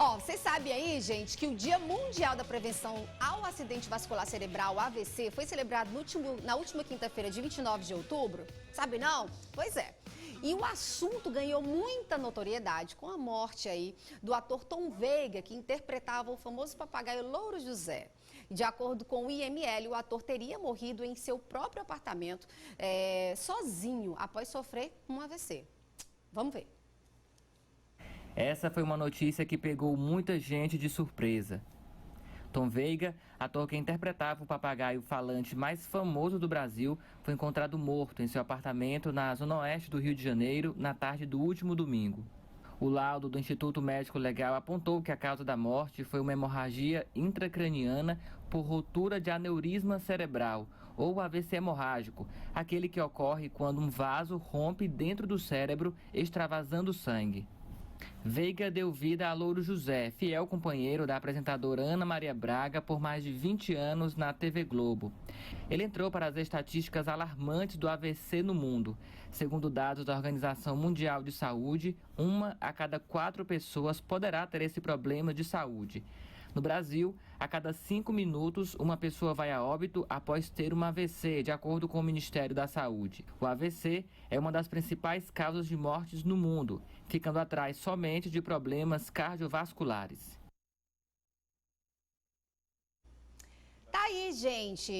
Ó, vocês sabem aí, gente, que o Dia Mundial da Prevenção ao Acidente Vascular Cerebral, AVC, foi celebrado na última quinta-feira de 29 de outubro? Sabe não? Pois é. E o assunto ganhou muita notoriedade com a morte aí do ator Tom Veiga, que interpretava o famoso papagaio Louro José. De acordo com o IML, o ator teria morrido em seu próprio apartamento, sozinho, após sofrer um AVC. Vamos ver. Essa foi uma notícia que pegou muita gente de surpresa. Tom Veiga, ator que interpretava o papagaio falante mais famoso do Brasil, foi encontrado morto em seu apartamento na zona oeste do Rio de Janeiro na tarde do último domingo. O laudo do Instituto Médico Legal apontou que a causa da morte foi uma hemorragia intracraniana por rotura de aneurisma cerebral, ou AVC hemorrágico, aquele que ocorre quando um vaso rompe dentro do cérebro, extravasando sangue. Veiga deu vida a Louro José, fiel companheiro da apresentadora Ana Maria Braga por mais de 20 anos na TV Globo. Ele entrou para as estatísticas alarmantes do AVC no mundo. Segundo dados da Organização Mundial de Saúde, 1 a cada 4 pessoas poderá ter esse problema de saúde. No Brasil, a cada 5 minutos, uma pessoa vai a óbito após ter um AVC, de acordo com o Ministério da Saúde. O AVC é uma das principais causas de mortes no mundo, ficando atrás somente de problemas cardiovasculares. Tá aí, gente,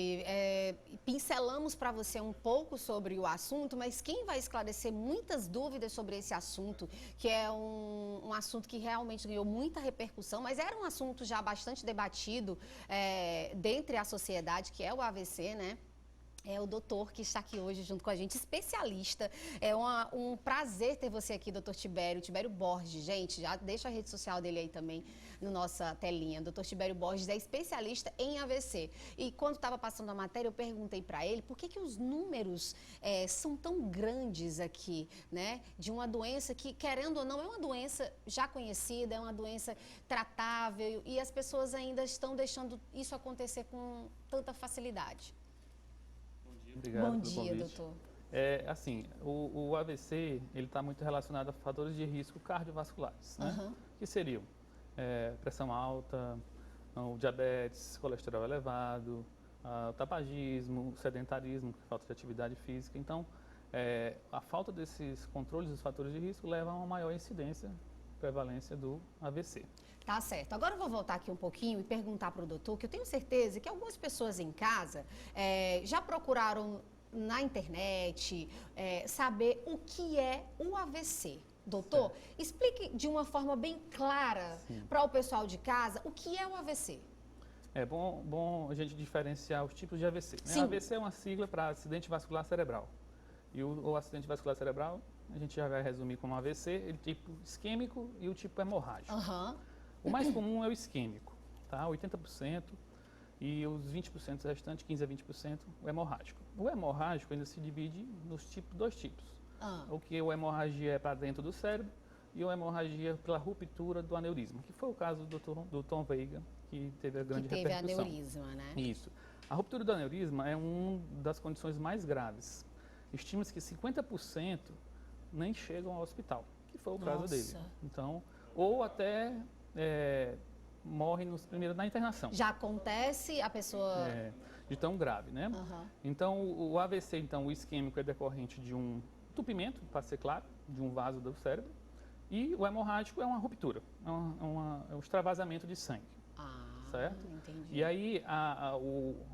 pincelamos para você um pouco sobre o assunto, mas quem vai esclarecer muitas dúvidas sobre esse assunto, que é um assunto que realmente ganhou muita repercussão, mas era um assunto já bastante debatido dentre a sociedade, que é o AVC, né? É o doutor que está aqui hoje junto com a gente, especialista. É um prazer ter você aqui, doutor Tibério Borges. Gente, já deixa a rede social dele aí também na nossa telinha. Doutor Tibério Borges é especialista em AVC. E quando estava passando a matéria, eu perguntei para ele por que os números são tão grandes aqui, né? De uma doença que, querendo ou não, é uma doença já conhecida, é uma doença tratável e as pessoas ainda estão deixando isso acontecer com tanta facilidade. Obrigado Bom pelo dia, convite. doutor. O AVC, ele está muito relacionado a fatores de risco cardiovasculares, né? Uhum. Que seriam pressão alta, o diabetes, colesterol elevado, o tabagismo, o sedentarismo, falta de atividade física. Então, a falta desses controles dos fatores de risco leva a uma maior incidência, prevalência do AVC. Tá certo. Agora eu vou voltar aqui um pouquinho e perguntar para o doutor, que eu tenho certeza que algumas pessoas em casa já procuraram na internet saber o que é o AVC. Doutor, explique de uma forma bem clara para o pessoal de casa o que é o AVC. É bom a gente diferenciar os tipos de AVC, né? Sim. AVC é uma sigla para acidente vascular cerebral. E o acidente vascular cerebral, a gente já vai resumir como AVC, o tipo isquêmico e o tipo hemorrágico. Uhum. O mais comum é o isquêmico, tá? 80%, e os 20% restantes, 15 a 20%, o hemorrágico. O hemorrágico ainda se divide nos dois tipos. O que a hemorragia é para dentro do cérebro e a hemorragia pela ruptura do aneurisma, que foi o caso do Tom Veiga, que teve a grande repercussão. Teve aneurisma, né? Isso. A ruptura do aneurisma é uma das condições mais graves. Estima-se que 50% nem chegam ao hospital, que foi o caso dele. Então, ou até morre primeiro na internação. Já acontece a pessoa... De tão grave, né? Uhum. Então, o AVC, então, o isquêmico é decorrente de um entupimento, para ser claro, de um vaso do cérebro. E o hemorrágico é uma ruptura, é um extravasamento de sangue. Certo? Entendi. E aí,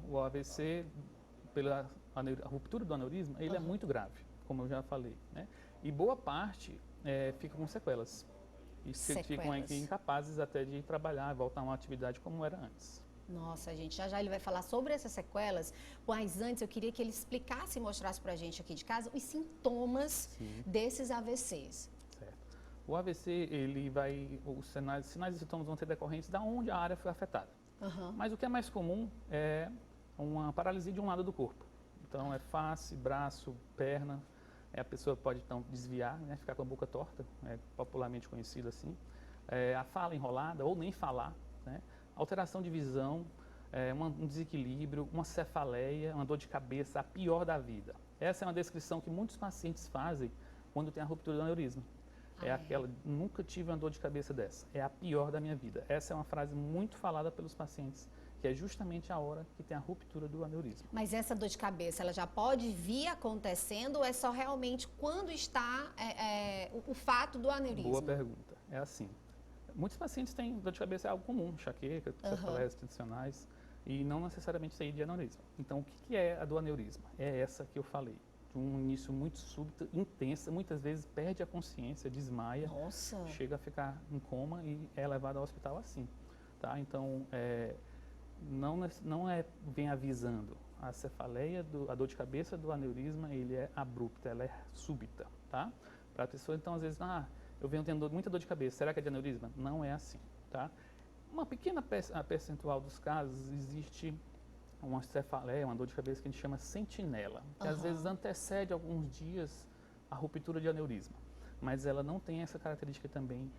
o AVC, pela a ruptura do aneurisma, ele é muito grave, como eu já falei, né? E boa parte fica com sequelas. E ficam incapazes até de trabalhar, voltar a uma atividade como era antes. Nossa, gente, já ele vai falar sobre essas sequelas, mas antes eu queria que ele explicasse e mostrasse pra gente aqui de casa os sintomas desses AVCs. Certo. O AVC, os sinais e sintomas vão ser decorrentes de onde a área foi afetada. Uhum. Mas o que é mais comum é uma paralisia de um lado do corpo. Então, é face, braço, perna. A pessoa pode, então, desviar, né, ficar com a boca torta, popularmente conhecido assim. A fala enrolada ou nem falar, né? Alteração de visão, um desequilíbrio, uma cefaleia, uma dor de cabeça, a pior da vida. Essa é uma descrição que muitos pacientes fazem quando tem a ruptura do aneurisma. É aquela, nunca tive uma dor de cabeça dessa, é a pior da minha vida. Essa é uma frase muito falada pelos pacientes, que é justamente a hora que tem a ruptura do aneurisma. Mas essa dor de cabeça, ela já pode vir acontecendo ou é só realmente quando está o fato do aneurisma? Boa pergunta. É assim, muitos pacientes têm dor de cabeça, é algo comum, enxaqueca, cefaleias tradicionais, e não necessariamente sair de aneurisma. Então, o que é a do aneurisma? É essa que eu falei. Um início muito súbito, intensa, muitas vezes perde a consciência, desmaia, Nossa. chega a ficar em coma e é levado ao hospital assim, tá? Então, não é bem avisando. A cefaleia, a dor de cabeça do aneurisma, ele é abrupta, ela é súbita, tá? Para a pessoa, então, às vezes, eu venho tendo muita dor de cabeça, será que é de aneurisma? Não é assim, tá? Uma pequena percentual dos casos existe uma cefaleia, uma dor de cabeça que a gente chama sentinela, que às vezes antecede alguns dias a ruptura de aneurisma, mas ela não tem essa característica também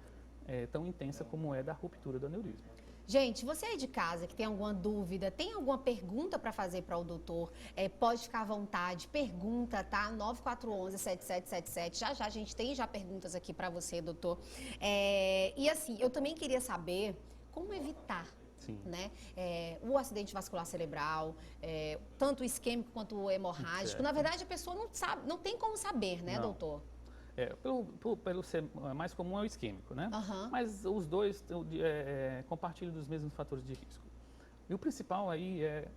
tão intensa como é da ruptura do aneurisma. Gente, você aí de casa que tem alguma dúvida, tem alguma pergunta para fazer para o doutor, pode ficar à vontade, pergunta, tá? 9411-7777, já a gente tem já perguntas aqui para você, doutor. E assim, eu também queria saber como evitar né? O acidente vascular cerebral, tanto o isquêmico quanto o hemorrágico. Na verdade, a pessoa não sabe, não tem como saber, né, doutor? Pelo ser mais comum é o isquêmico, né? Mas os dois compartilham dos mesmos fatores de risco. E o principal aí é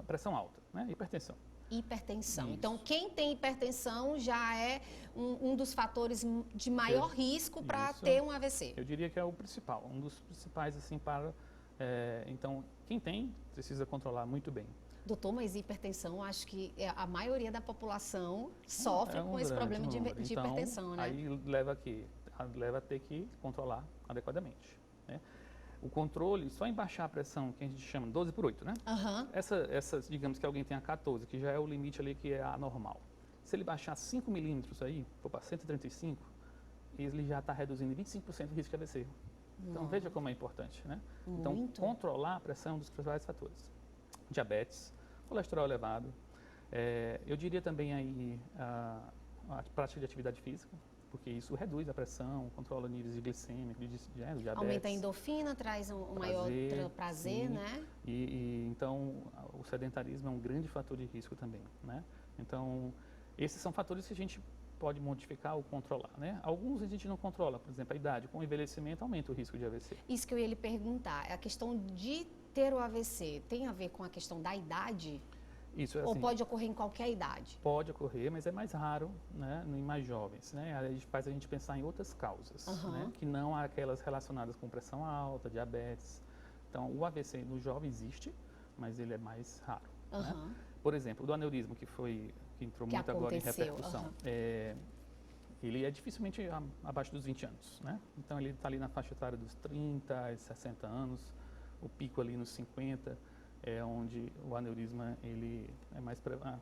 pressão alta, né? Hipertensão. Hipertensão. Isso. Então, quem tem hipertensão já é um dos fatores de maior risco para ter um AVC. Eu diria que é o principal, um dos principais, assim, para... então, quem tem, precisa controlar muito bem. Doutor, mas hipertensão, acho que a maioria da população sofre com esse problema de hipertensão, né? Aí leva a ter que controlar adequadamente, né? O controle, só em baixar a pressão, que a gente chama 12 por 8, né? Digamos que alguém tenha 14, que já é o limite ali que é anormal. Se ele baixar 5 milímetros aí, for para 135, ele já está reduzindo 25% o risco de AVC. Então, veja como é importante, né? Então, controlar a pressão é um dos principais fatores. Diabetes, colesterol elevado. Eu diria também aí a prática de atividade física, porque isso reduz a pressão, controla níveis de glicêmico, de diabetes. Aumenta a endorfina, traz um maior prazer, sim. Né? Então, o sedentarismo é um grande fator de risco também, né? Então, esses são fatores que a gente pode modificar ou controlar, né? Alguns a gente não controla, por exemplo, a idade. Com o envelhecimento aumenta o risco de AVC. Isso que eu ia lhe perguntar, a questão de ter o AVC tem a ver com a questão da idade? Isso é Ou assim, pode ocorrer em qualquer idade? Pode ocorrer, mas é mais raro, né, em mais jovens, né? A gente faz a gente pensar em outras causas, né, que não aquelas relacionadas com pressão alta, diabetes. Então, o AVC no jovem existe, mas ele é mais raro, né? Por exemplo, o do aneurisma, que entrou muito agora em repercussão, ele é dificilmente abaixo dos 20 anos, né? Então, ele está ali na faixa etária dos 30, 60 anos, o pico ali nos 50, é onde o aneurisma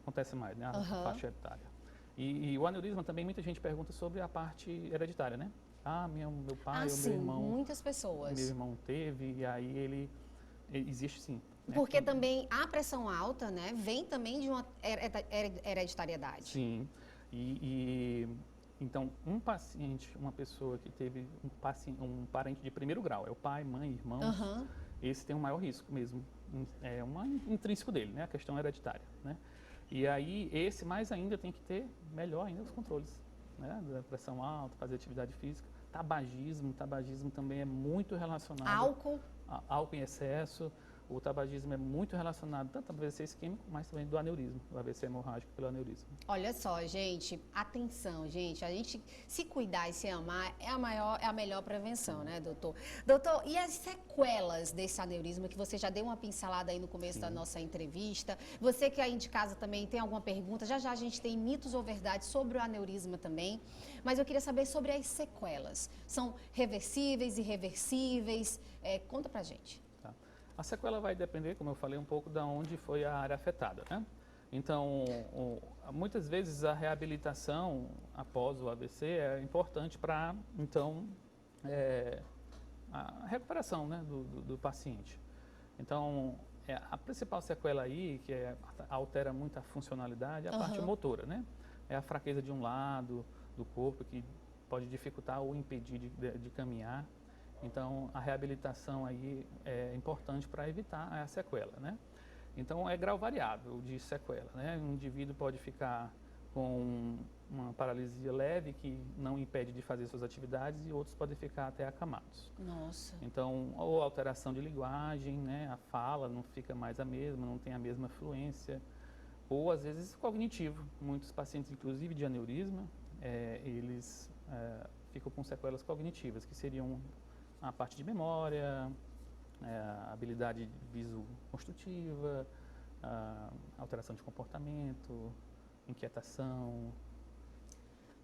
acontece mais, né? A faixa etária. E o aneurisma também, muita gente pergunta sobre a parte hereditária, né? Meu pai ou sim, meu irmão... muitas pessoas. Meu irmão teve, e aí ele existe sim. Né? Porque também a pressão alta, né, vem também de uma hereditariedade. Sim, então um paciente, uma pessoa que teve um parente de primeiro grau, é o pai, mãe, irmão, esse tem um maior risco mesmo, é intrínseco dele, né, a questão hereditária, né? E aí esse mais ainda tem que ter melhor ainda os controles, né, da pressão alta, fazer atividade física. Tabagismo também é muito relacionado... Álcool em excesso. O tabagismo é muito relacionado tanto ao AVC isquêmico, mas também do aneurisma, do AVC hemorrágico pelo aneurisma. Olha só, gente, atenção, gente, a gente se cuidar e se amar é a melhor prevenção, né, doutor? Doutor, e as sequelas desse aneurisma, que você já deu uma pincelada aí no começo da nossa entrevista, você que aí de casa também tem alguma pergunta, já a gente tem mitos ou verdades sobre o aneurisma também, mas eu queria saber sobre as sequelas. São reversíveis, irreversíveis? Conta pra gente. A sequela vai depender, como eu falei, um pouco de onde foi a área afetada, né? Então, muitas vezes a reabilitação após o AVC é importante para, então, a recuperação, né, do paciente. Então, a principal sequela aí, que altera muito a funcionalidade, é a parte motora, né? É a fraqueza de um lado do corpo que pode dificultar ou impedir de caminhar. Então, a reabilitação aí é importante para evitar a sequela, né? Então, é grau variável de sequela, né? Um indivíduo pode ficar com uma paralisia leve que não impede de fazer suas atividades e outros podem ficar até acamados. Nossa. Então, ou alteração de linguagem, né? A fala não fica mais a mesma, não tem a mesma fluência, ou às vezes cognitivo. Muitos pacientes, inclusive de aneurisma, eles ficam com sequelas cognitivas, que seriam a parte de memória, a habilidade viso-construtiva, alteração de comportamento, inquietação.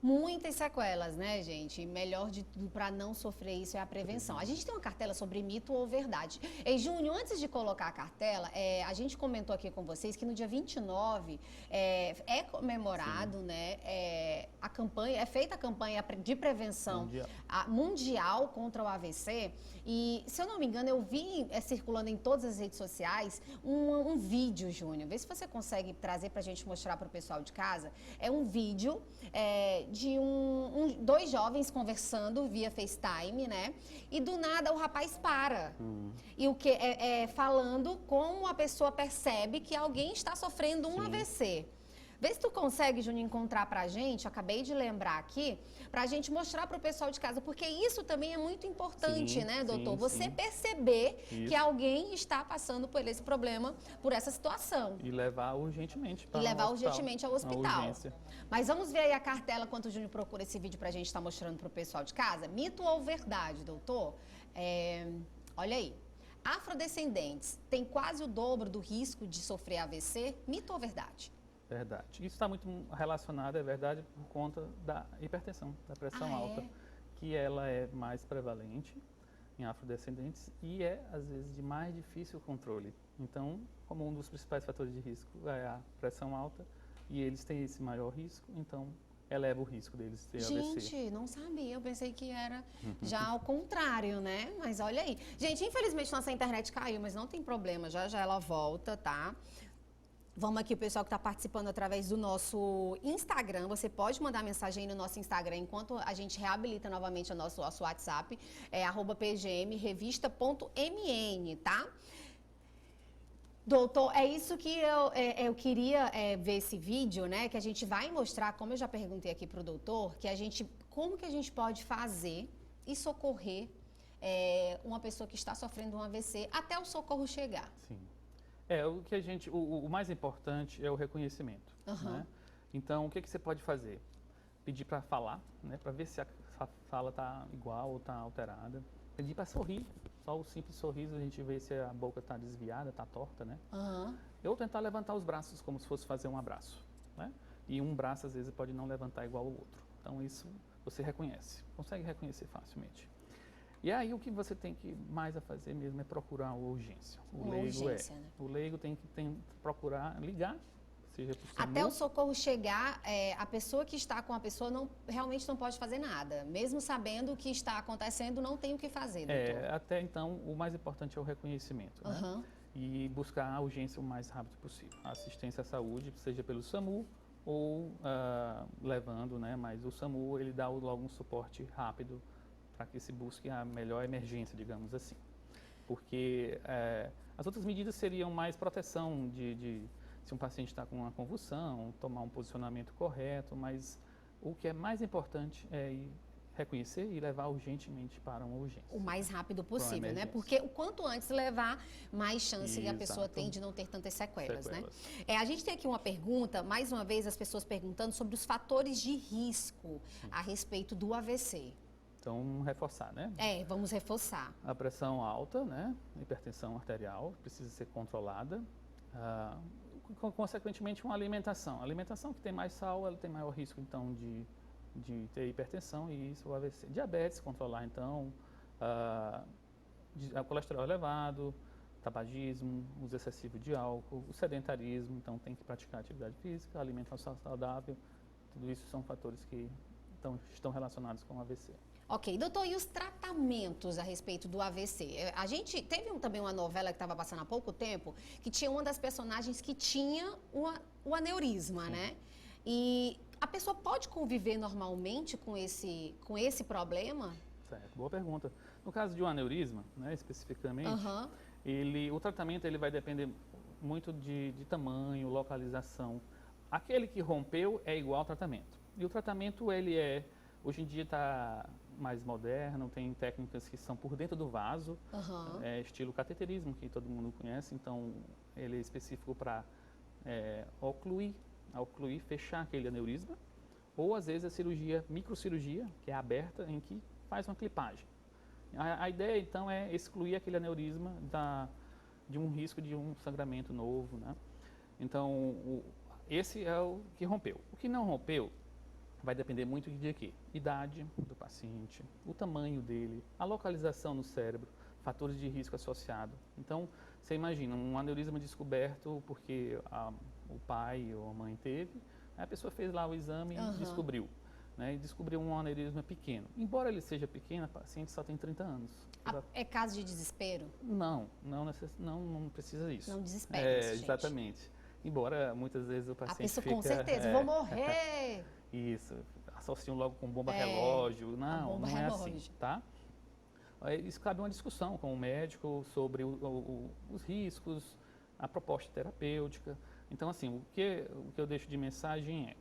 Muitas sequelas, né, gente? Melhor de tudo para não sofrer isso é a prevenção. A gente tem uma cartela sobre mito ou verdade. Ei, Júnior, antes de colocar a cartela, a gente comentou aqui com vocês que no dia 29 é comemorado, né, a campanha, é feita a campanha de prevenção mundial contra o AVC. E, se eu não me engano, eu vi circulando em todas as redes sociais um vídeo, Júnior. Vê se você consegue trazer para a gente mostrar para o pessoal de casa. É um vídeo de dois jovens conversando via FaceTime, né? E do nada o rapaz para. E o que falando como a pessoa percebe que alguém está sofrendo um AVC. Vê se tu consegue, Júnior, encontrar pra gente, acabei de lembrar aqui, pra gente mostrar pro pessoal de casa, porque isso também é muito importante, né, doutor? Você perceber que alguém está passando por esse problema, por essa situação. E levar urgentemente para ao hospital. Mas vamos ver aí a cartela, enquanto o Júnior procura esse vídeo pra gente estar mostrando pro pessoal de casa. Mito ou verdade, doutor? Olha aí. Afrodescendentes têm quase o dobro do risco de sofrer AVC? Mito ou verdade? Verdade. Isso está muito relacionado, é verdade, por conta da hipertensão, da pressão alta, que ela é mais prevalente em afrodescendentes e às vezes, de mais difícil controle. Então, como um dos principais fatores de risco é a pressão alta, e eles têm esse maior risco, então eleva o risco deles ter AVC. Gente, não sabia, eu pensei que era já ao contrário, né? Mas olha aí. Gente, infelizmente nossa internet caiu, mas não tem problema, já ela volta, tá? Vamos aqui, o pessoal que está participando através do nosso Instagram. Você pode mandar mensagem aí no nosso Instagram enquanto a gente reabilita novamente o nosso WhatsApp, @pgmrevista.mn, tá? Doutor, é isso que eu queria ver esse vídeo, né? Que a gente vai mostrar, como eu já perguntei aqui para o doutor, como que a gente pode fazer e socorrer uma pessoa que está sofrendo um AVC até o socorro chegar. Sim. O mais importante é o reconhecimento. Né? Então, o que você pode fazer? Pedir para falar, né? Para ver se a fala está igual ou está alterada. Pedir para sorrir. Só o simples sorriso a gente vê se a boca está desviada, está torta, né? Ou tentar levantar os braços como se fosse fazer um abraço, né? E um braço às vezes pode não levantar igual ao outro. Então isso você reconhece, consegue reconhecer facilmente. E aí o que você tem que mais a fazer mesmo é procurar a urgência. O leigo tem que procurar ligar, seja por SAMU. Até o socorro chegar, a pessoa que está com a pessoa realmente não pode fazer nada. Mesmo sabendo o que está acontecendo, não tem o que fazer, doutor. Até então, o mais importante é o reconhecimento, né? E buscar a urgência o mais rápido possível. A assistência à saúde, seja pelo SAMU ou levando, né? Mas o SAMU, ele dá logo um suporte rápido para que se busque a melhor emergência, digamos assim. Porque as outras medidas seriam mais proteção se um paciente está com uma convulsão, tomar um posicionamento correto, mas o que é mais importante é reconhecer e levar urgentemente para uma urgência. O mais rápido possível, né? Porque o quanto antes levar, mais chance a pessoa tem de não ter tantas sequelas, né? A gente tem aqui uma pergunta, mais uma vez as pessoas perguntando sobre os fatores de risco a respeito do AVC. Então, reforçar, né? Vamos reforçar. A pressão alta, né? Hipertensão arterial, precisa ser controlada. Consequentemente, uma alimentação. A alimentação que tem mais sal, ela tem maior risco, então, de ter hipertensão e isso, o AVC. Diabetes, controlar, então. Colesterol elevado, tabagismo, uso excessivo de álcool, o sedentarismo, então tem que praticar atividade física, alimentação saudável. Tudo isso são fatores que estão relacionados com o AVC. Ok, doutor, e os tratamentos a respeito do AVC? A gente teve também uma novela que estava passando há pouco tempo, que tinha uma das personagens que tinha o aneurisma, né? E a pessoa pode conviver normalmente com esse problema? Certo, boa pergunta. No caso de um aneurisma, né, especificamente, Aham. o tratamento ele vai depender muito de tamanho, localização. Aquele que rompeu é igual ao tratamento. E o tratamento, hoje em dia está mais moderno, tem técnicas que são por dentro do vaso, Aham. estilo cateterismo, que todo mundo conhece, então ele é específico para ocluir, fechar aquele aneurisma, ou às vezes a cirurgia, microcirurgia, que é aberta, em que faz uma clipagem. A ideia, então, é excluir aquele aneurisma de um risco de um sangramento novo, né? Então, esse é o que rompeu. O que não rompeu vai depender muito de quê? Idade do paciente, o tamanho dele, a localização no cérebro, fatores de risco associados. Então, você imagina um aneurisma descoberto porque o pai ou a mãe teve, a pessoa fez lá o exame e descobriu. Né, e descobriu um aneurisma pequeno. Embora ele seja pequeno, a paciente só tem 30 anos. É caso de desespero? Não precisa disso. Não desespera, gente. Exatamente. Embora muitas vezes o paciente A pessoa fica, com certeza, vou morrer. Isso, associam logo com bomba relógio. Não, bomba não é relógio. assim, tá? Isso cabe uma discussão com o médico sobre os riscos, a proposta terapêutica. Então, assim, o que eu deixo de mensagem é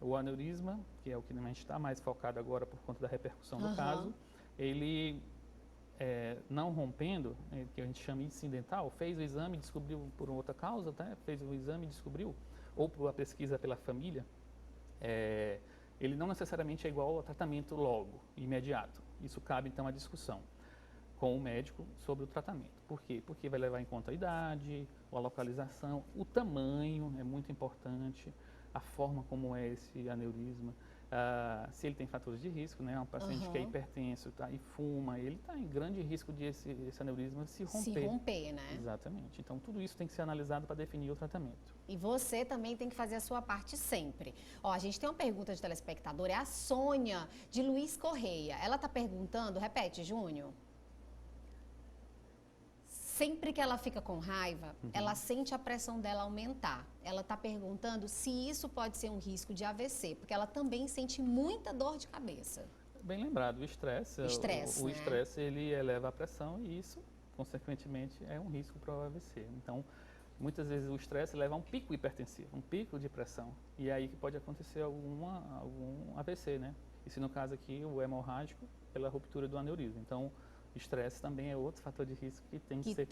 o aneurisma, que é o que a gente está mais focado agora por conta da repercussão do caso, ele não rompendo, que a gente chama incidental, fez o exame, descobriu por outra causa, tá? Fez o exame e descobriu, ou por uma pesquisa pela família, ele não necessariamente é igual ao tratamento logo, imediato. Isso cabe então à discussão com o médico sobre o tratamento. Por quê? Porque vai levar em conta a idade, a localização, o tamanho é muito importante, a forma como é esse aneurisma, se ele tem fatores de risco, né? Um paciente que é hipertenso e fuma, ele está em grande risco de esse aneurisma se romper. Se romper, né? Exatamente. Então, tudo isso tem que ser analisado para definir o tratamento. E você também tem que fazer a sua parte sempre. Ó, a gente tem uma pergunta de telespectador, é a Sônia, de Luiz Correia. Ela está perguntando, repete, Júnior. Sempre que ela fica com raiva, ela sente a pressão dela aumentar. Ela está perguntando se isso pode ser um risco de AVC, porque ela também sente muita dor de cabeça. Bem lembrado, o estresse. O né? estresse, ele eleva a pressão e isso, consequentemente, é um risco para o AVC. Então, muitas vezes o estresse leva a um pico hipertensivo, um pico de pressão. E é aí que pode acontecer algum AVC, né? E se no caso aqui, o hemorrágico, pela ruptura do aneurisma. Então, estresse também é outro fator de risco que tem que ser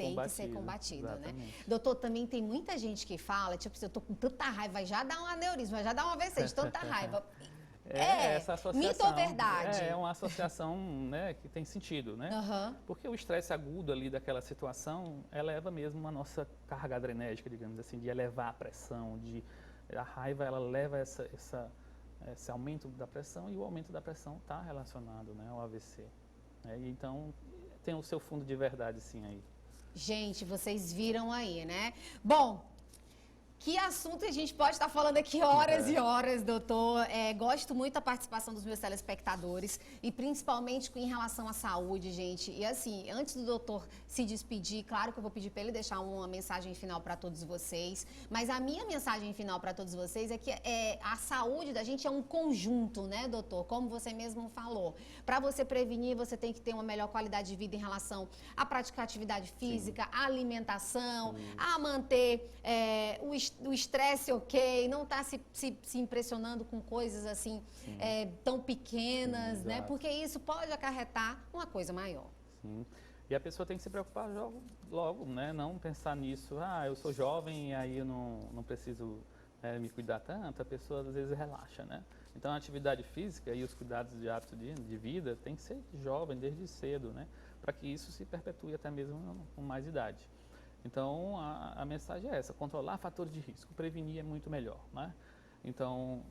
combatido. Né? Doutor, também tem muita gente que fala, tipo, se eu tô com tanta raiva, vai já dar um aneurisma, vai já dar um AVC de tanta raiva. Essa associação. Mito ou verdade? É uma associação, né, que tem sentido, né? Porque o estresse agudo ali daquela situação eleva mesmo a nossa carga adrenérgica, digamos assim, de elevar a pressão, a raiva ela leva esse aumento da pressão e o aumento da pressão está relacionado, né, ao AVC. Então, tem o seu fundo de verdade, sim, aí. Gente, vocês viram aí, né? Bom, que assunto a gente pode estar falando aqui horas e horas, doutor. Gosto muito da participação dos meus telespectadores e principalmente em relação à saúde, gente. E assim, antes do doutor se despedir, claro que eu vou pedir para ele deixar uma mensagem final para todos vocês, mas a minha mensagem final para todos vocês é que a saúde da gente é um conjunto, né, doutor? Como você mesmo falou. Para você prevenir, você tem que ter uma melhor qualidade de vida em relação a praticar atividade física, a alimentação, a manter o estresse ok, não estar se impressionando com coisas assim tão pequenas, né? Porque isso pode acarretar uma coisa maior. Sim. E a pessoa tem que se preocupar logo, né? Não pensar nisso, eu sou jovem e aí eu não preciso me cuidar tanto, a pessoa às vezes relaxa, né? Então a atividade física e os cuidados de hábito de vida tem que ser jovem, desde cedo, né? Para que isso se perpetue até mesmo com mais idade. Então, a mensagem é essa, controlar fatores de risco, prevenir é muito melhor, né? Então,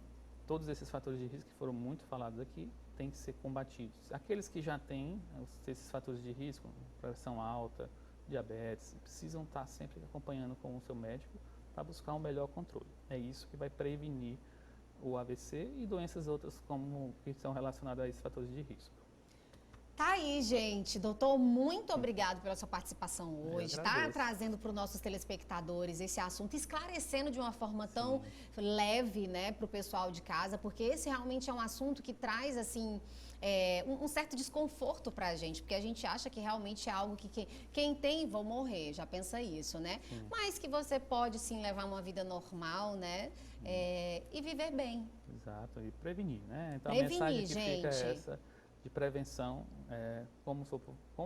todos esses fatores de risco que foram muito falados aqui, têm que ser combatidos. Aqueles que já têm esses fatores de risco, pressão alta, diabetes, precisam estar sempre acompanhando com o seu médico para buscar um melhor controle. É isso que vai prevenir o AVC e doenças outras que são relacionadas a esses fatores de risco. Tá aí, gente. Doutor, muito obrigado pela sua participação hoje. Tá trazendo para os nossos telespectadores esse assunto, esclarecendo de uma forma tão leve, né, para o pessoal de casa, porque esse realmente é um assunto que traz, assim, um certo desconforto para a gente, porque a gente acha que realmente é algo que quem tem vão morrer, já pensa isso, né? Mas que você pode, sim, levar uma vida normal, né, e viver bem. Exato, e prevenir, né? Então Prevenir, a mensagem que gente. fica é essa, de prevenção, como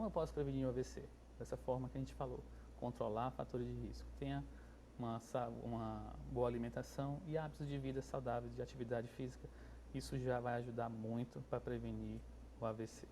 eu posso prevenir o AVC? Dessa forma que a gente falou, controlar fatores de risco. Tenha uma boa alimentação e hábitos de vida saudáveis, de atividade física. Isso já vai ajudar muito para prevenir o AVC.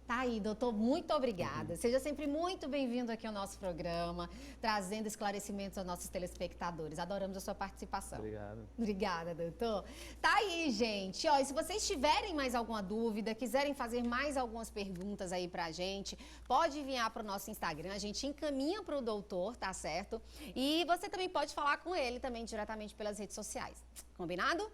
Tá aí, doutor, muito obrigada. Seja sempre muito bem-vindo aqui ao nosso programa, trazendo esclarecimentos aos nossos telespectadores. Adoramos a sua participação. Obrigado. Obrigada, doutor. Tá aí, gente. Ó, e se vocês tiverem mais alguma dúvida, quiserem fazer mais algumas perguntas aí pra gente, pode enviar pro nosso Instagram, a gente encaminha pro doutor, tá certo? E você também pode falar com ele também diretamente pelas redes sociais. Combinado?